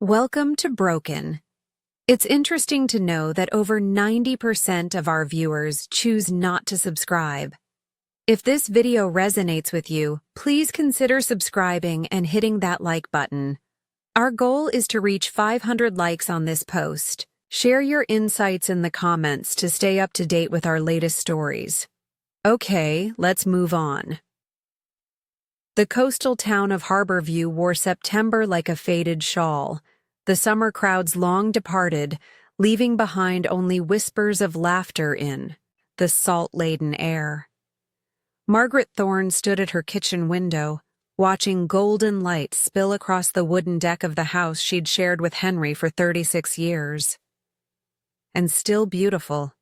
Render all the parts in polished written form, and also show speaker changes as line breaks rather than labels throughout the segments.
Welcome to Broken. It's interesting to know that over 90% of our viewers choose not to subscribe. If this video resonates with you, please consider subscribing and hitting that like button. Our goal is to reach 500 likes on this post. Share your insights in the comments to stay up to date with our latest stories. Okay, let's move on. The coastal town of Harborview wore September like a faded shawl. The summer crowds long departed, leaving behind only whispers of laughter in the salt-laden air. Margaret Thorne stood at her kitchen window, watching golden light spill across the wooden deck of the house she'd shared with Henry for 36 years. And still beautiful,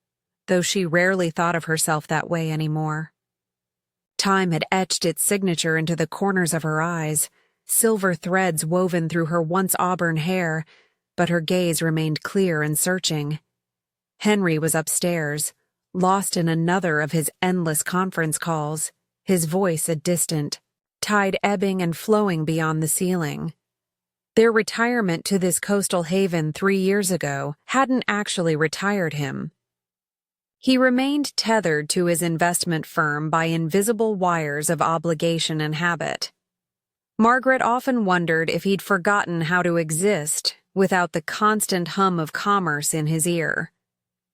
though she rarely thought of herself that way anymore. Time had etched its signature into the corners of her eyes, silver threads woven through her once auburn hair, but her gaze remained clear and searching. Henry was upstairs, lost in another of his endless conference calls, his voice a distant tide ebbing and flowing beyond the ceiling. Their retirement to this coastal haven 3 years ago hadn't actually retired him. He remained tethered to his investment firm by invisible wires of obligation and habit. Margaret often wondered if he'd forgotten how to exist without the constant hum of commerce in his ear.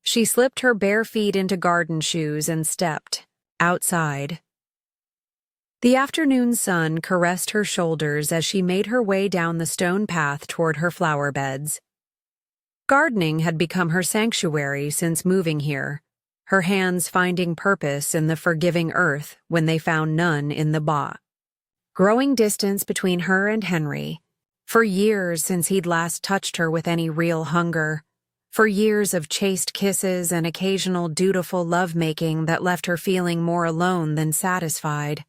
She slipped her bare feet into garden shoes and stepped outside. The afternoon sun caressed her shoulders as she made her way down the stone path toward her flower beds. Gardening had become her sanctuary since moving here, her hands finding purpose in the forgiving earth when they found none in the bog. Growing distance between her and Henry, for years since he'd last touched her with any real hunger, for years of chaste kisses and occasional dutiful lovemaking that left her feeling more alone than satisfied.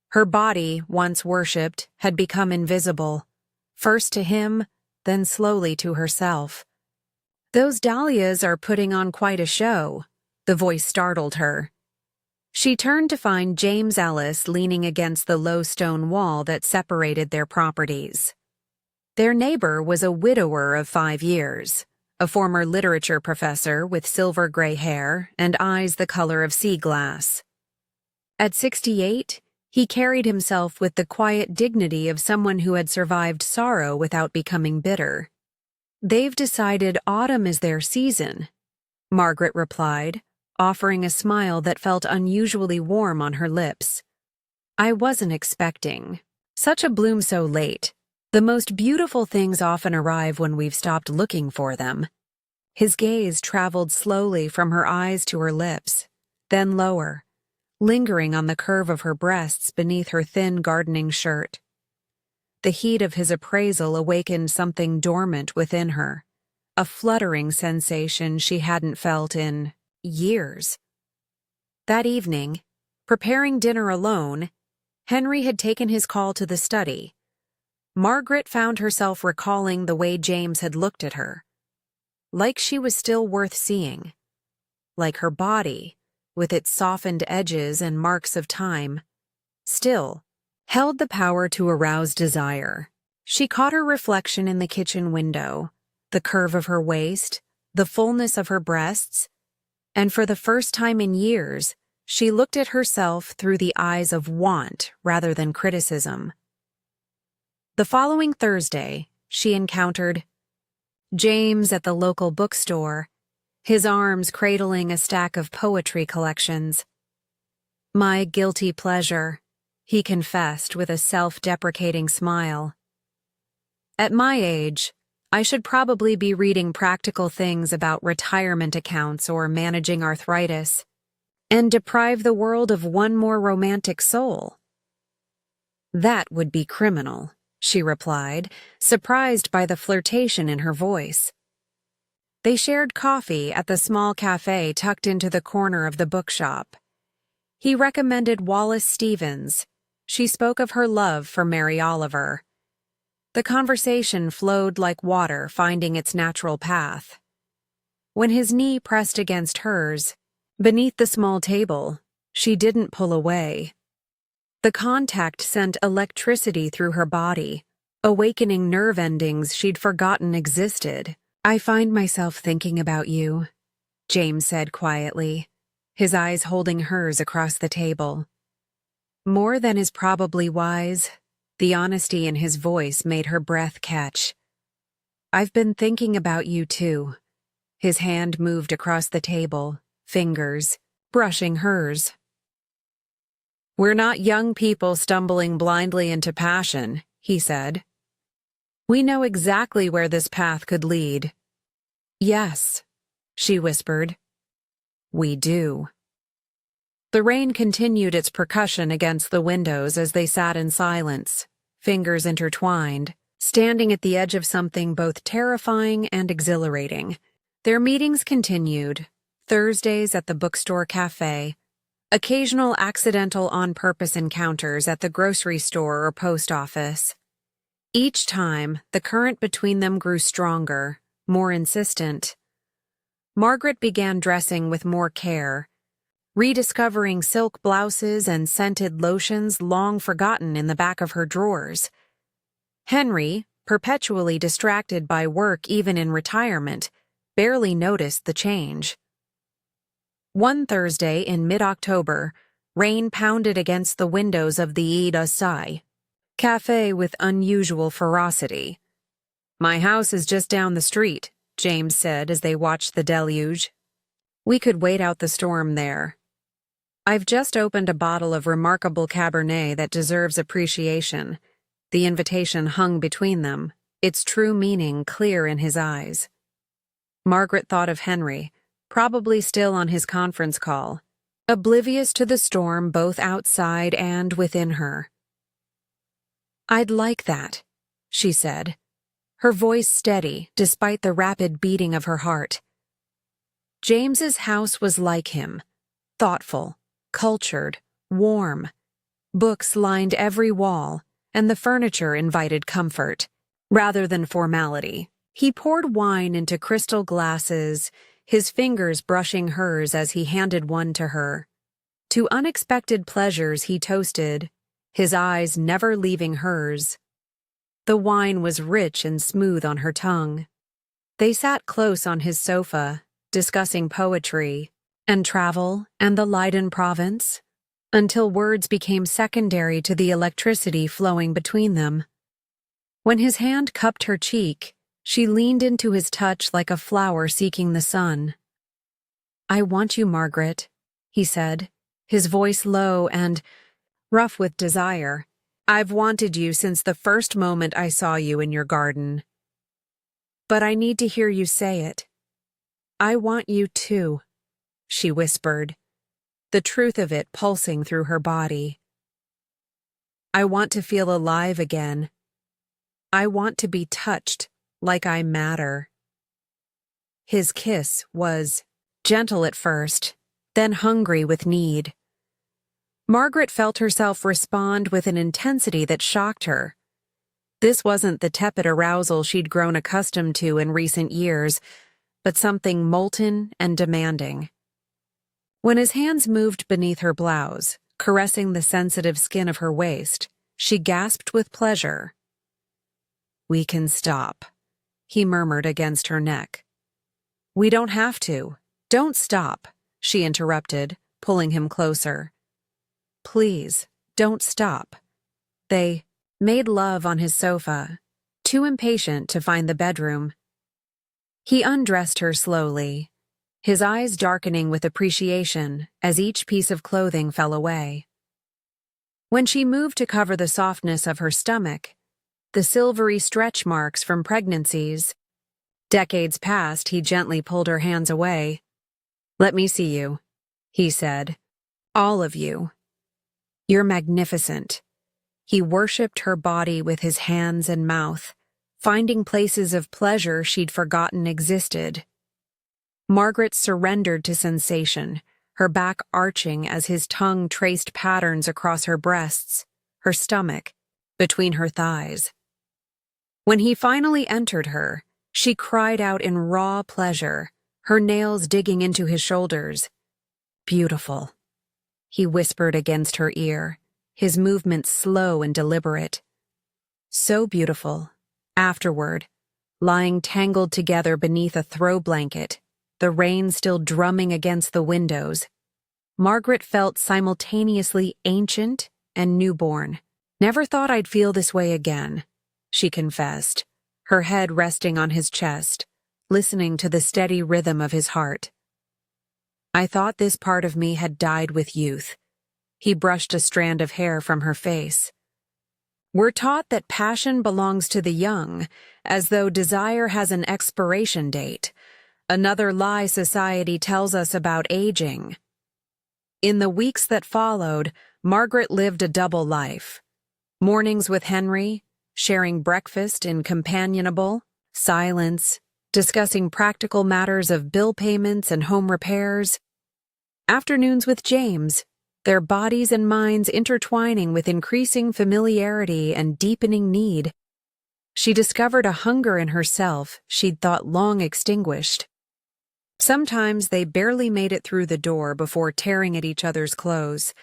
Her body, once worshipped, had become invisible, first to him, then slowly to herself. "Those dahlias are putting on quite a show," the voice startled her. She turned to find James Ellis leaning against the low stone wall that separated their properties. Their neighbor was a widower of 5 years, a former literature professor with silver gray hair and eyes the color of sea glass. At 68, he carried himself with the quiet dignity of someone who had survived sorrow without becoming bitter. "They've decided autumn is their season," Margaret replied, offering a smile that felt unusually warm on her lips. "I wasn't expecting such a bloom so late. The most beautiful things often arrive when we've stopped looking for them." His gaze traveled slowly from her eyes to her lips, then lower, lingering on the curve of her breasts beneath her thin gardening shirt. The heat of his appraisal awakened something dormant within her, a fluttering sensation she hadn't felt in years. That evening, preparing dinner alone, Henry had taken his call to the study. Margaret found herself recalling the way James had looked at her, like she was still worth seeing, like her body, with its softened edges and marks of time, still held the power to arouse desire. She caught her reflection in the kitchen window, the curve of her waist, the fullness of her breasts, and for the first time in years, she looked at herself through the eyes of want rather than criticism. The following Thursday, she encountered James at the local bookstore, his arms cradling a stack of poetry collections. "My guilty pleasure," he confessed with a self-deprecating smile. "At my age, I should probably be reading practical things about retirement accounts or managing arthritis, and deprive the world of one more romantic soul." "That would be criminal," she replied, surprised by the flirtation in her voice. They shared coffee at the small cafe tucked into the corner of the bookshop. He recommended Wallace Stevens. She spoke of her love for Mary Oliver. The conversation flowed like water finding its natural path. When his knee pressed against hers, beneath the small table, she didn't pull away. The contact sent electricity through her body, awakening nerve endings she'd forgotten existed. "I find myself thinking about you," James said quietly, his eyes holding hers across the table. More than is probably wise, the honesty in his voice made her breath catch. "I've been thinking about you too." His hand moved across the table, fingers brushing hers. "We're not young people stumbling blindly into passion," he said. "We know exactly where this path could lead." "Yes," she whispered. "We do." The rain continued its percussion against the windows as they sat in silence, fingers intertwined, standing at the edge of something both terrifying and exhilarating. Their meetings continued, Thursdays at the bookstore cafe, occasional accidental on-purpose encounters at the grocery store or post office. Each time, the current between them grew stronger, more insistent. Margaret began dressing with more care, rediscovering silk blouses and scented lotions long forgotten in the back of her drawers. Henry, perpetually distracted by work even in retirement, barely noticed the change. One Thursday in mid-October, rain pounded against the windows of the Idasai cafe with unusual ferocity. "My house is just down the street," James said as they watched the deluge. "We could wait out the storm there. I've just opened a bottle of remarkable Cabernet that deserves appreciation." The invitation hung between them, its true meaning clear in his eyes. Margaret thought of Henry, probably still on his conference call, oblivious to the storm both outside and within her. "I'd like that," she said, her voice steady despite the rapid beating of her heart. James's house was like him, thoughtful, cultured, warm. Books lined every wall, and the furniture invited comfort, rather than formality. He poured wine into crystal glasses, his fingers brushing hers as he handed one to her. To unexpected pleasures he toasted, his eyes never leaving hers. The wine was rich and smooth on her tongue. They sat close on his sofa, discussing poetry and travel and the Leiden province, until words became secondary to the electricity flowing between them. When his hand cupped her cheek, she leaned into his touch like a flower seeking the sun. "I want you, Margaret," he said, his voice low and rough with desire. "I've wanted you since the first moment I saw you in your garden. But I need to hear you say it. I want you too," she whispered, the truth of it pulsing through her body. "I want to feel alive again. I want to be touched like I matter." His kiss was gentle at first, then hungry with need. Margaret felt herself respond with an intensity that shocked her. This wasn't the tepid arousal she'd grown accustomed to in recent years, but something molten and demanding. When his hands moved beneath her blouse, caressing the sensitive skin of her waist, she gasped with pleasure. "We can stop," he murmured against her neck. "We don't have to. Don't stop," she interrupted, pulling him closer. "Please, don't stop." They made love on his sofa, too impatient to find the bedroom. He undressed her slowly, his eyes darkening with appreciation as each piece of clothing fell away. When she moved to cover the softness of her stomach, the silvery stretch marks from pregnancies, decades past, he gently pulled her hands away. "Let me see you," he said. "All of you. You're magnificent." He worshipped her body with his hands and mouth, finding places of pleasure she'd forgotten existed. Margaret surrendered to sensation, her back arching as his tongue traced patterns across her breasts, her stomach, between her thighs. When he finally entered her, she cried out in raw pleasure, her nails digging into his shoulders. "Beautiful," he whispered against her ear, his movements slow and deliberate. So beautiful. Afterward, lying tangled together beneath a throw blanket, the rain still drumming against the windows, Margaret felt simultaneously ancient and newborn. "Never thought I'd feel this way again," she confessed, her head resting on his chest, listening to the steady rhythm of his heart. "I thought this part of me had died with youth." He brushed a strand of hair from her face. "We're taught that passion belongs to the young, as though desire has an expiration date. Another lie society tells us about aging." In the weeks that followed, Margaret lived a double life. Mornings with Henry, sharing breakfast in companionable silence, discussing practical matters of bill payments and home repairs. Afternoons with James, their bodies and minds intertwining with increasing familiarity and deepening need. She discovered a hunger in herself she'd thought long extinguished. Sometimes they barely made it through the door before tearing at each other's clothes,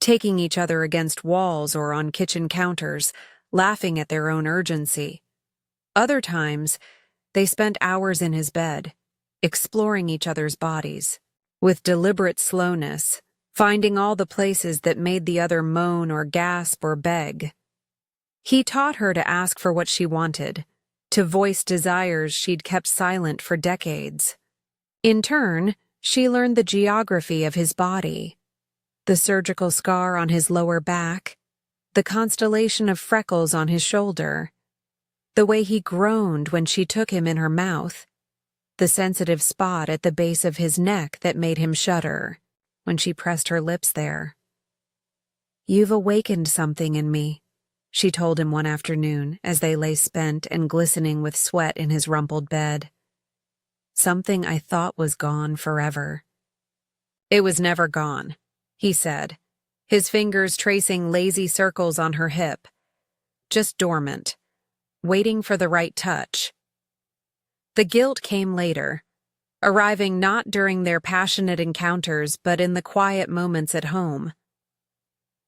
taking each other against walls or on kitchen counters, laughing at their own urgency. Other times, they spent hours in his bed, exploring each other's bodies, with deliberate slowness, finding all the places that made the other moan or gasp or beg. He taught her to ask for what she wanted, to voice desires she'd kept silent for decades. In turn, she learned the geography of his body, the surgical scar on his lower back, the constellation of freckles on his shoulder, the way he groaned when she took him in her mouth, the sensitive spot at the base of his neck that made him shudder when she pressed her lips there. "You've awakened something in me," she told him one afternoon as they lay spent and glistening with sweat in his rumpled bed. "Something I thought was gone forever." "It was never gone," he said, his fingers tracing lazy circles on her hip. "Just dormant, waiting for the right touch." The guilt came later, arriving not during their passionate encounters but in the quiet moments at home.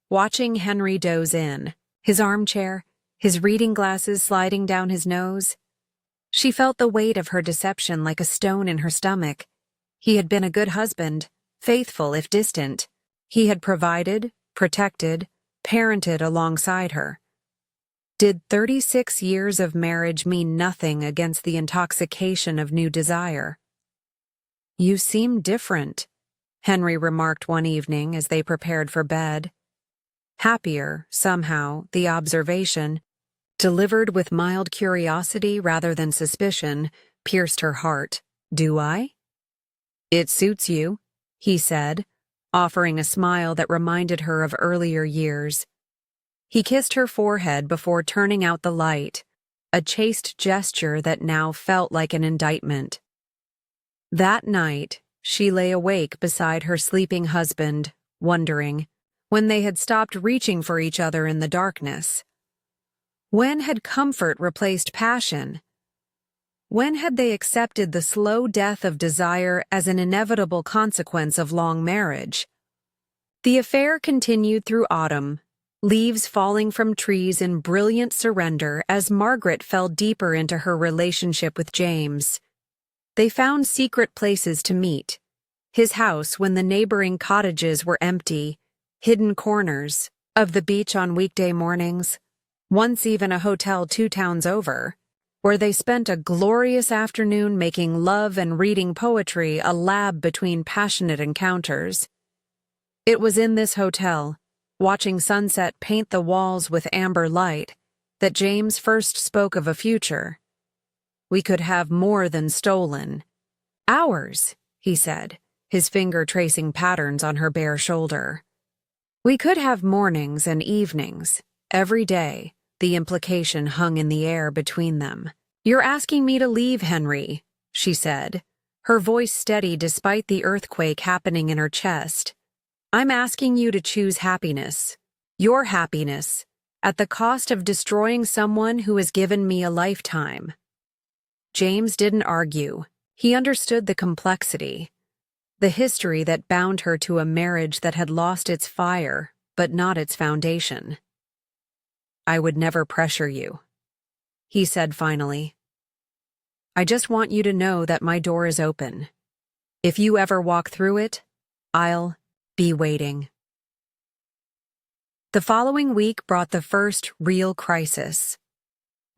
Watching Henry doze in, his armchair, his reading glasses sliding down his nose, she felt the weight of her deception like a stone in her stomach. He had been a good husband, faithful if distant. He had provided, protected, parented alongside her. Did 36 years of marriage mean nothing against the intoxication of new desire? "You seem different," Henry remarked one evening as they prepared for bed. Happier, somehow, the observation, delivered with mild curiosity rather than suspicion, pierced her heart. "Do I?" "It suits you," he said, offering a smile that reminded her of earlier years. He kissed her forehead before turning out the light, a chaste gesture that now felt like an indictment. That night, she lay awake beside her sleeping husband, wondering, when they had stopped reaching for each other in the darkness. When had comfort replaced passion? When had they accepted the slow death of desire as an inevitable consequence of long marriage? The affair continued through autumn, leaves falling from trees in brilliant surrender as Margaret fell deeper into her relationship with James. They found secret places to meet: his house when the neighboring cottages were empty, hidden corners of the beach on weekday mornings, once even a hotel 2 towns over, where they spent a glorious afternoon making love and reading poetry a lab between passionate encounters. It was in this hotel, watching sunset paint the walls with amber light, that James first spoke of a future. "We could have more than stolen. Ours," he said, his finger tracing patterns on her bare shoulder. "We could have mornings and evenings, every day." The implication hung in the air between them. "You're asking me to leave, Henry," she said, her voice steady despite the earthquake happening in her chest. "I'm asking you to choose happiness, your happiness, at the cost of destroying someone who has given me a lifetime." James didn't argue. He understood the complexity, the history that bound her to a marriage that had lost its fire, but not its foundation. "I would never pressure you," he said finally. "I just want you to know that my door is open. If you ever walk through it, I'll be waiting." The following week brought the first real crisis.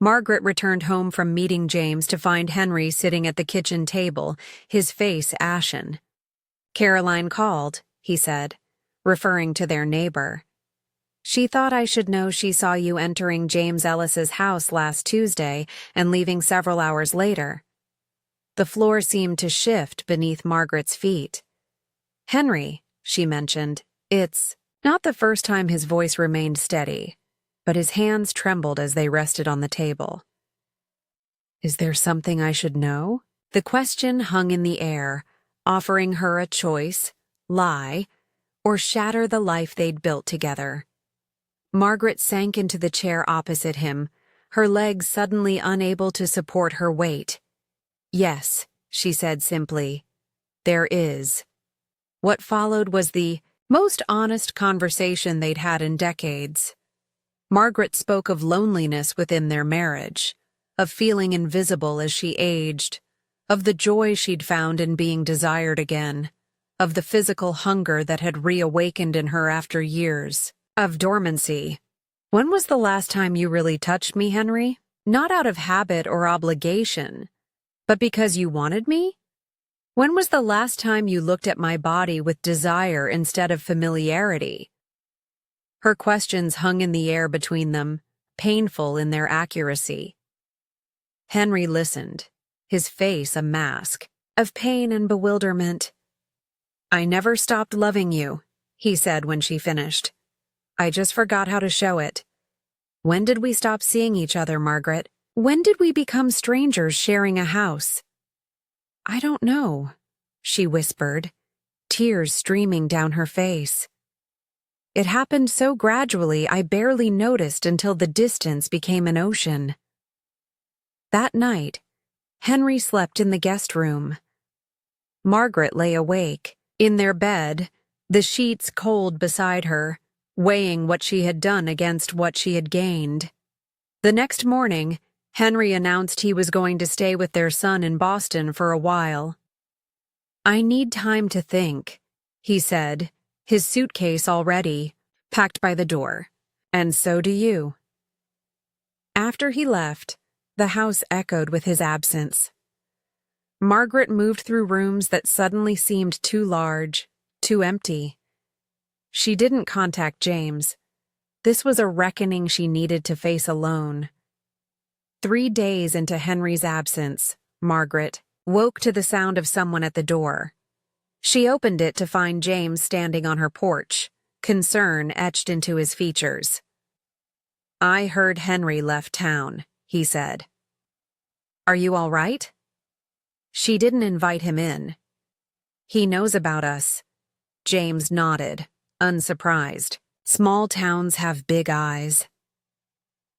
Margaret returned home from meeting James to find Henry sitting at the kitchen table, his face ashen. "Caroline called," he said, referring to their neighbor. "She thought I should know she saw you entering James Ellis's house last Tuesday and leaving several hours later." The floor seemed to shift beneath Margaret's feet. "Henry," she mentioned, "it's..." Not the first time his voice remained steady, but his hands trembled as they rested on the table. "Is there something I should know?" The question hung in the air, offering her a choice: lie, or shatter the life they'd built together. Margaret sank into the chair opposite him, her legs suddenly unable to support her weight. "Yes," she said simply, "there is." What followed was the most honest conversation they'd had in decades. Margaret spoke of loneliness within their marriage, of feeling invisible as she aged, of the joy she'd found in being desired again, of the physical hunger that had reawakened in her after years of dormancy. "When was the last time you really touched me, Henry? Not out of habit or obligation, but because you wanted me? When was the last time you looked at my body with desire instead of familiarity?" Her questions hung in the air between them, painful in their accuracy. Henry listened, his face a mask of pain and bewilderment. "I never stopped loving you," he said when she finished. "I just forgot how to show it." "When did we stop seeing each other, Margaret? When did we become strangers sharing a house?" "I don't know," she whispered, tears streaming down her face. "It happened so gradually I barely noticed until the distance became an ocean." That night, Henry slept in the guest room. Margaret lay awake, in their bed, the sheets cold beside her, weighing what she had done against what she had gained. The next morning, Henry announced he was going to stay with their son in Boston for a while. "I need time to think," he said, his suitcase already packed by the door. "And so do you." After he left, the house echoed with his absence. Margaret moved through rooms that suddenly seemed too large, too empty. She didn't contact James. This was a reckoning she needed to face alone. 3 days into Henry's absence, Margaret woke to the sound of someone at the door. She opened it to find James standing on her porch, concern etched into his features. "I heard Henry left town," he said. "Are you all right?" She didn't invite him in. "He knows about us." James nodded, unsurprised. Small towns have big eyes.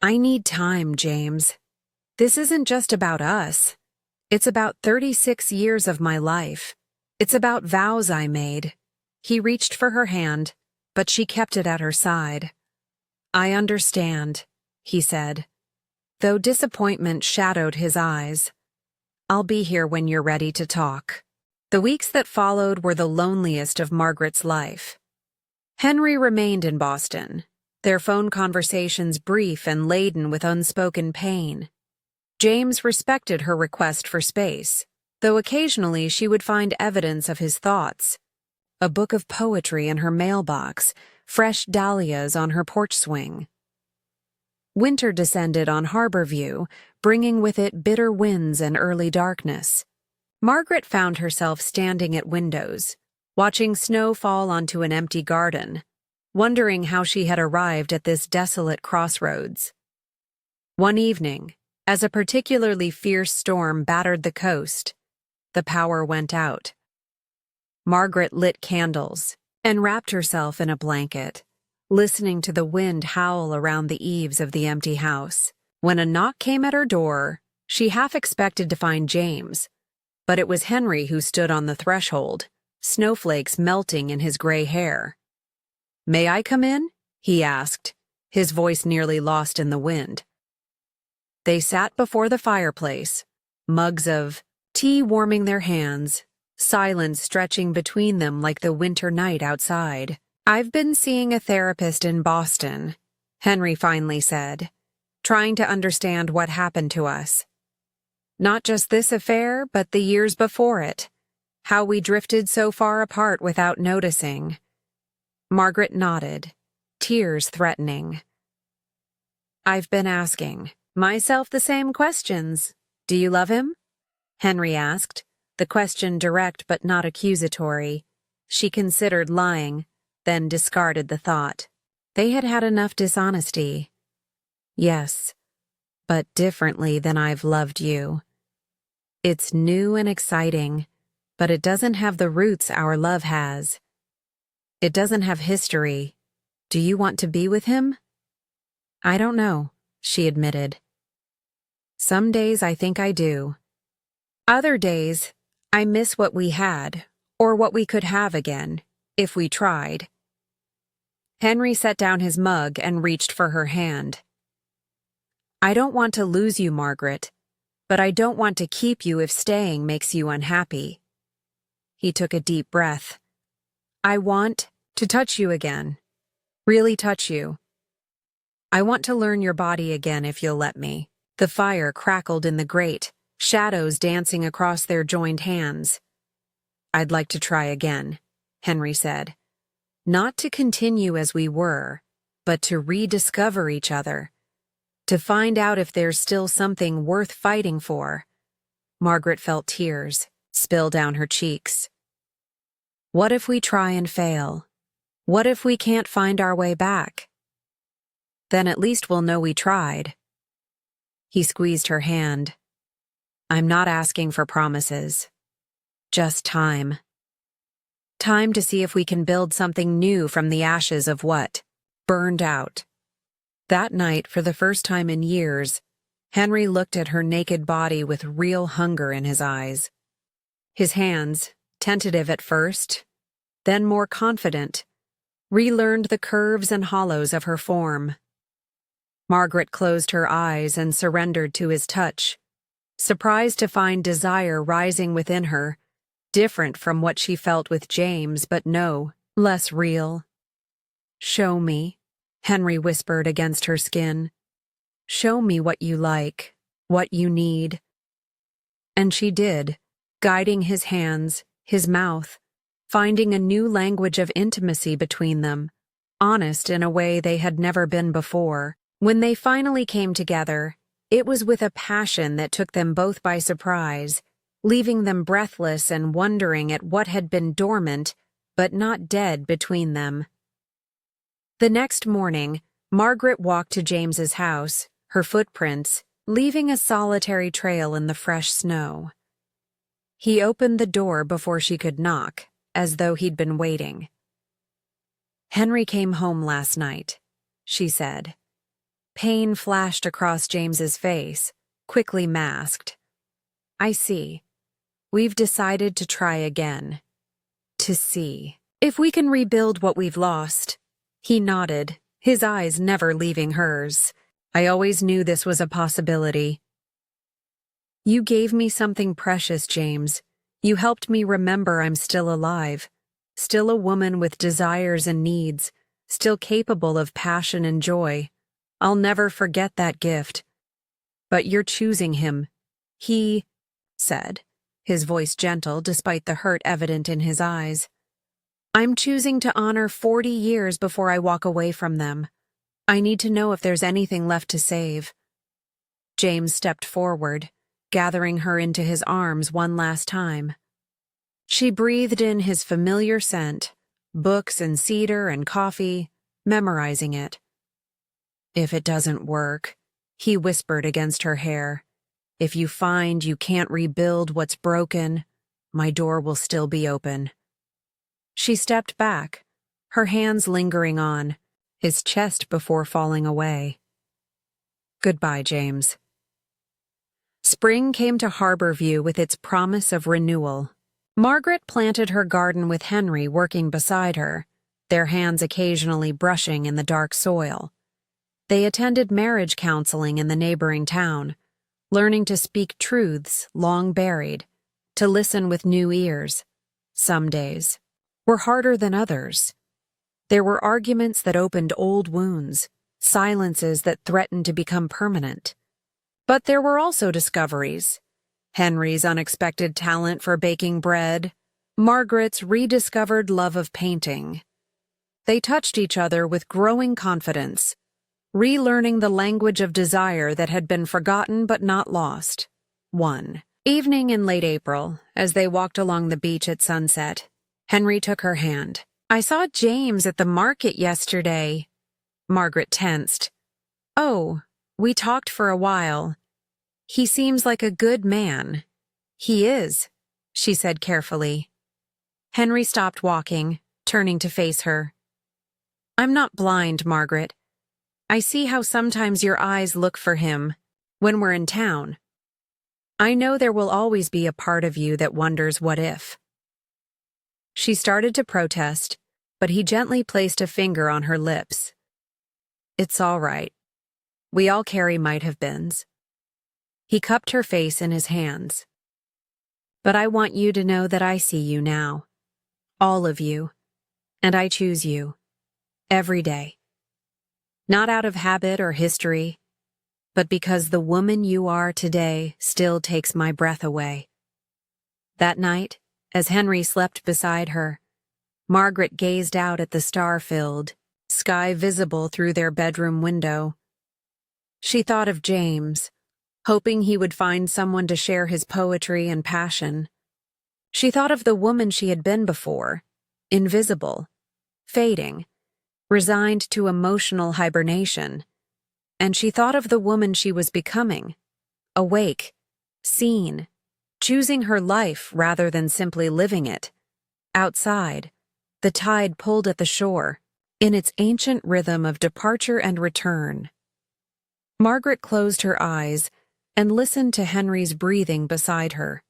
"I need time, James. This isn't just about us. It's about 36 years of my life. It's about vows I made." He reached for her hand, but she kept it at her side. "I understand," he said, though disappointment shadowed his eyes. "I'll be here when you're ready to talk." The weeks that followed were the loneliest of Margaret's life. Henry remained in Boston, their phone conversations brief and laden with unspoken pain. James respected her request for space, though occasionally she would find evidence of his thoughts. A book of poetry in her mailbox, fresh dahlias on her porch swing. Winter descended on Harborview, bringing with it bitter winds and early darkness. Margaret found herself standing at windows, watching snow fall onto an empty garden, wondering how she had arrived at this desolate crossroads. One evening, as a particularly fierce storm battered the coast, the power went out. Margaret lit candles and wrapped herself in a blanket, listening to the wind howl around the eaves of the empty house. When a knock came at her door, she half expected to find James, but it was Henry who stood on the threshold, snowflakes melting in his gray hair. "May I come in?" he asked, his voice nearly lost in the wind. They sat before the fireplace, mugs of tea warming their hands, silence stretching between them like the winter night outside. "I've been seeing a therapist in Boston," Henry finally said, "trying to understand what happened to us. Not just this affair, but the years before it. How we drifted so far apart without noticing." Margaret nodded, tears threatening. "I've been asking myself the same questions. Do you love him?" Henry asked, the question direct but not accusatory. She considered lying, then discarded the thought. They had had enough dishonesty. "Yes, but differently than I've loved you. It's new and exciting, but it doesn't have the roots our love has. It doesn't have history. Do you want to be with him?" "I don't know," she admitted. "Some days I think I do. Other days, I miss what we had, or what we could have again, if we tried." Henry set down his mug and reached for her hand. "I don't want to lose you, Margaret, but I don't want to keep you if staying makes you unhappy." He took a deep breath. "I want to touch you again. Really touch you. I want to learn your body again if you'll let me." The fire crackled in the grate, shadows dancing across their joined hands. "I'd like to try again," Henry said. "Not to continue as we were, but to rediscover each other. To find out if there's still something worth fighting for." Margaret felt tears spill down her cheeks. "What if we try and fail? What if we can't find our way back? Then at least we'll know we tried." He squeezed her hand. "I'm not asking for promises. Just time. Time to see if we can build something new from the ashes of what burned out." That night, for the first time in years, Henry looked at her naked body with real hunger in his eyes. His hands, tentative at first, then more confident, relearned the curves and hollows of her form. Margaret closed her eyes and surrendered to his touch, surprised to find desire rising within her, different from what she felt with James, but no, less real. "Show me," Henry whispered against her skin. "Show me what you like, what you need." And she did, guiding his hands, his mouth, finding a new language of intimacy between them, honest in a way they had never been before. When they finally came together, it was with a passion that took them both by surprise, leaving them breathless and wondering at what had been dormant but not dead between them. The next morning, Margaret walked to James's house, her footprints leaving a solitary trail in the fresh snow. He opened the door before she could knock, as though he'd been waiting. "Henry came home last night," she said. Pain flashed across James's face, quickly masked. "I see. We've decided to try again. To see if we can rebuild what we've lost." He nodded, his eyes never leaving hers. "I always knew this was a possibility." "You gave me something precious, James. You helped me remember I'm still alive, still a woman with desires and needs, still capable of passion and joy. I'll never forget that gift. But you're choosing him," he said, his voice gentle despite the hurt evident in his eyes. "I'm choosing to honor 40 years before I walk away from them. I need to know if there's anything left to save." James stepped forward, gathering her into his arms one last time. She breathed in his familiar scent, books and cedar and coffee, memorizing it. "If it doesn't work," he whispered against her hair, "if you find you can't rebuild what's broken, my door will still be open." She stepped back, her hands lingering on his chest before falling away. "Goodbye, James." Spring came to Harborview with its promise of renewal. Margaret planted her garden with Henry working beside her, their hands occasionally brushing in the dark soil. They attended marriage counseling in the neighboring town, learning to speak truths long buried, to listen with new ears. Some days were harder than others. There were arguments that opened old wounds, silences that threatened to become permanent. But there were also discoveries. Henry's unexpected talent for baking bread, Margaret's rediscovered love of painting. They touched each other with growing confidence, relearning the language of desire that had been forgotten but not lost. One evening in late April, as they walked along the beach at sunset, Henry took her hand. "I saw James at the market yesterday." Margaret tensed. "Oh, we talked for a while. He seems like a good man." "He is," she said carefully. Henry stopped walking, turning to face her. "I'm not blind, Margaret. I see how sometimes your eyes look for him when we're in town. I know there will always be a part of you that wonders what if." She started to protest, but he gently placed a finger on her lips. "It's all right. We all carry might-have-beens." He cupped her face in his hands. "But I want you to know that I see you now. All of you. And I choose you. Every day. Not out of habit or history, but because the woman you are today still takes my breath away." That night, as Henry slept beside her, Margaret gazed out at the star-filled sky visible through their bedroom window. She thought of James, hoping he would find someone to share his poetry and passion. She thought of the woman she had been before, invisible, fading, resigned to emotional hibernation. And she thought of the woman she was becoming, awake, seen, choosing her life rather than simply living it. Outside, the tide pulled at the shore, in its ancient rhythm of departure and return. Margaret closed her eyes and listened to Henry's breathing beside her,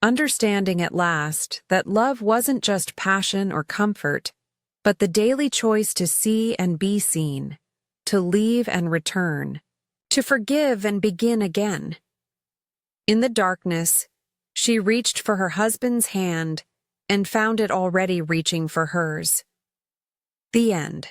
understanding at last that love wasn't just passion or comfort, but the daily choice to see and be seen, to leave and return, to forgive and begin again. In the darkness, she reached for her husband's hand and found it already reaching for hers. The end.